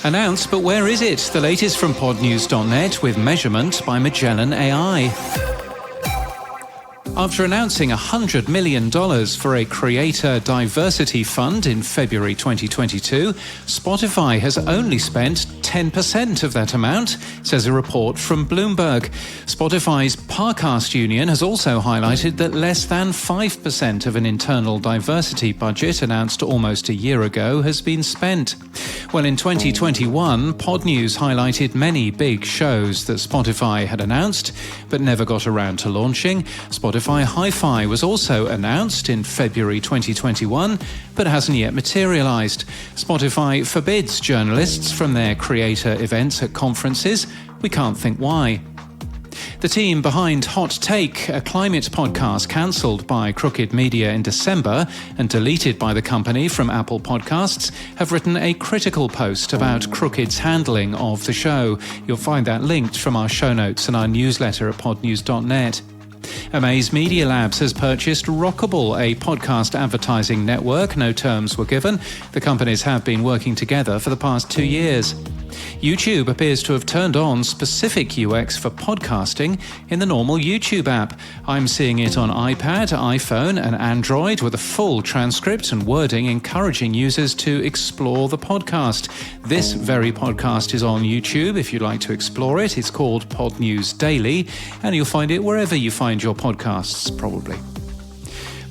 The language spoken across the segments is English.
Announced, but where is it? The latest from Podnews.net with measurement by Magellan AI. After announcing $100 million for a creator diversity fund in February 2022, Spotify has only spent 10% of that amount, says a report from Bloomberg. Spotify's Parcast union has also highlighted that less than 5% of an internal diversity budget announced almost a year ago has been spent. Well, in 2021, Podnews highlighted many big shows that Spotify had announced, but never got around to launching. Spotify Hi-Fi was also announced in February 2021, but hasn't yet materialised. Spotify forbids journalists from their creator events at conferences. We can't think why. The team behind Hot Take, a climate podcast cancelled by Crooked Media in December and deleted by the company from Apple Podcasts, have written a critical post about Crooked's handling of the show. You'll find that linked from our show notes and our newsletter at podnews.net. Amaze Media Labs has purchased Rockable, a podcast advertising network. No terms were given. The companies have been working together for the past 2 years. YouTube appears to have turned on specific UX for podcasting in the normal YouTube app. I'm seeing it on iPad, iPhone and Android with a full transcript and wording encouraging users to explore the podcast. This very podcast is on YouTube if you'd like to explore it. It's called Podnews Daily and you'll find it wherever you find your podcasts, probably.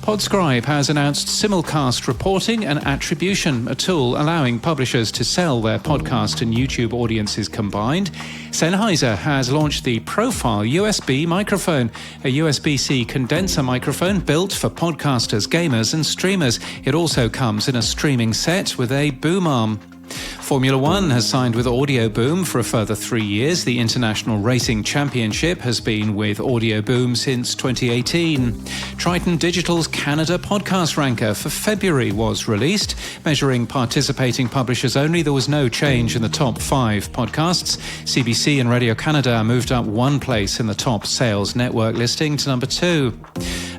Podscribe has announced simulcast reporting and attribution, a tool allowing publishers to sell their podcast and YouTube audiences combined. Sennheiser has launched the Profile USB microphone, a USB-C condenser microphone built for podcasters, gamers and streamers. It also comes in a streaming set with a boom arm. Formula One has signed with Audio Boom for a further 3 years. The International Racing Championship has been with Audio Boom since 2018. Triton Digital's Canada Podcast Ranker for February was released. Measuring participating publishers only, there was no change in the top 5 podcasts. CBC and Radio-Canada moved up 1 place in the top sales network listing to number 2.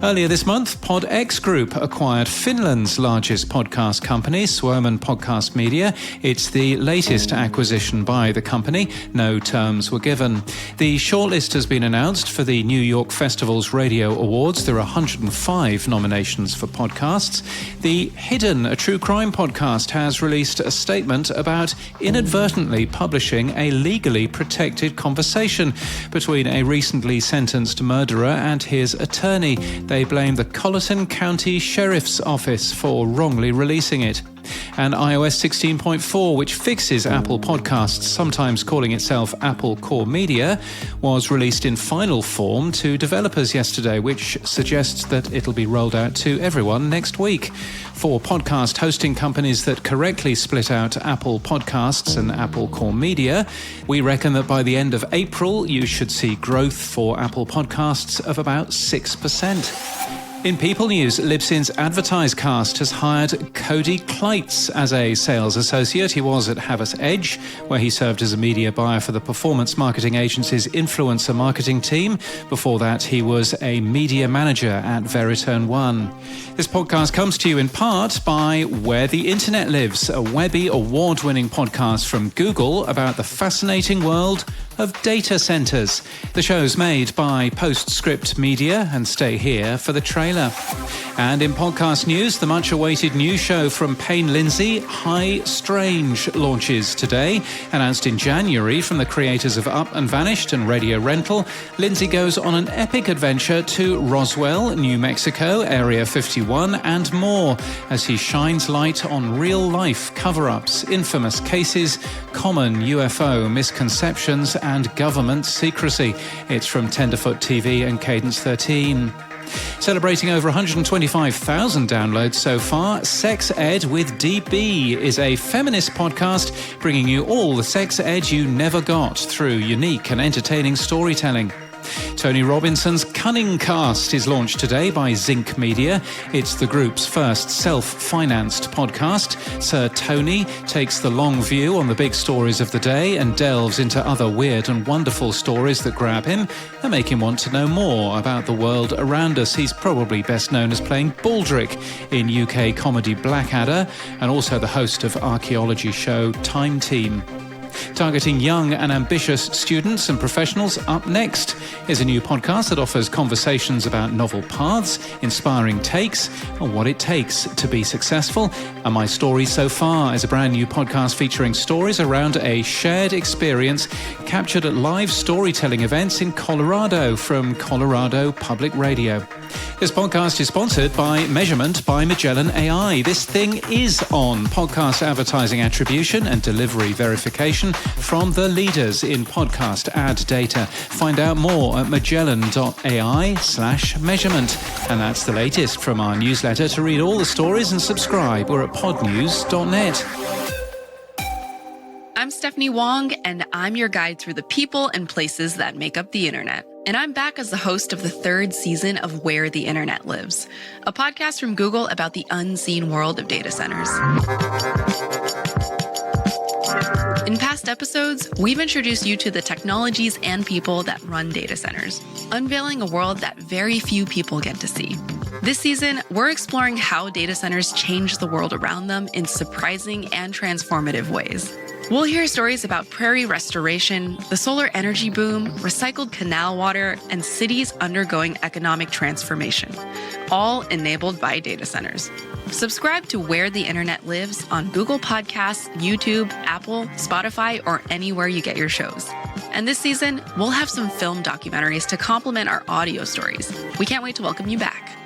Earlier this month, PodX Group acquired Finland's largest podcast company, Suomen Podcast Media. It's the latest acquisition by the company. No terms were given. The shortlist has been announced for the New York Festival's Radio Awards. There are 105 nominations for podcasts. The Hidden, a true crime podcast, has released a statement about inadvertently publishing a legally protected conversation between a recently sentenced murderer and his attorney. They blame the Colleton County Sheriff's Office for wrongly releasing it. And iOS 16.4, which fixes Apple Podcasts, sometimes calling itself Apple Core Media, was released in final form to developers yesterday, which suggests that it'll be rolled out to everyone next week. For podcast hosting companies that correctly split out Apple Podcasts and Apple Core Media, we reckon that by the end of April, you should see growth for Apple Podcasts of about 6%. In People News, Libsyn's AdvertiseCast has hired Cody Kleitz as a sales associate. He was at Havas Edge, where he served as a media buyer for the performance marketing agency's influencer marketing team. Before that, he was a media manager at Veritone One. This podcast comes to you in part by Where the Internet Lives, a Webby award-winning podcast from Google about the fascinating world of data centers. The show's made by Postscript Media, and stay here for the trailer. And in podcast news, the much-awaited new show from Payne Lindsay, High Strange, launches today. Announced in January from the creators of Up and Vanished and Radio Rental, Lindsay goes on an epic adventure to Roswell, New Mexico, Area 51, and more, as he shines light on real-life cover-ups, infamous cases, common UFO misconceptions, and government secrecy. It's from Tenderfoot TV and Cadence 13. Celebrating over 125,000 downloads so far, Sex Ed with DB is a feminist podcast bringing you all the sex ed you never got through unique and entertaining storytelling. Tony Robinson's Cunning Cast is launched today by Zinc Media. It's the group's first self-financed podcast. Sir Tony takes the long view on the big stories of the day and delves into other weird and wonderful stories that grab him and make him want to know more about the world around us. He's probably best known as playing Baldric in UK comedy Blackadder and also the host of archaeology show Time Team. targeting young and ambitious students and professionals. Up next is a new podcast that offers conversations about novel paths, inspiring takes, and what it takes to be successful. And My Story So Far is a brand new podcast featuring stories around a shared experience captured at live storytelling events in Colorado from Colorado Public Radio. This podcast is sponsored by Measurement by Magellan AI. This thing is on podcast advertising attribution and delivery verification from the leaders in podcast ad data. Find out more at magellan.ai/measurement. And that's the latest from our newsletter. To read all the stories and subscribe, we're at podnews.net. I'm Stephanie Wong, and I'm your guide through the people and places that make up the internet. And I'm back as the host of the third season of Where the Internet Lives, a podcast from Google about the unseen world of data centers. In past episodes, we've introduced you to the technologies and people that run data centers, unveiling a world that very few people get to see. This season, we're exploring how data centers change the world around them in surprising and transformative ways. We'll hear stories about prairie restoration, the solar energy boom, recycled canal water, and cities undergoing economic transformation, all enabled by data centers. Subscribe to Where the Internet Lives on Google Podcasts, YouTube, Apple, Spotify, or anywhere you get your shows. And this season, we'll have some film documentaries to complement our audio stories. We can't wait to welcome you back.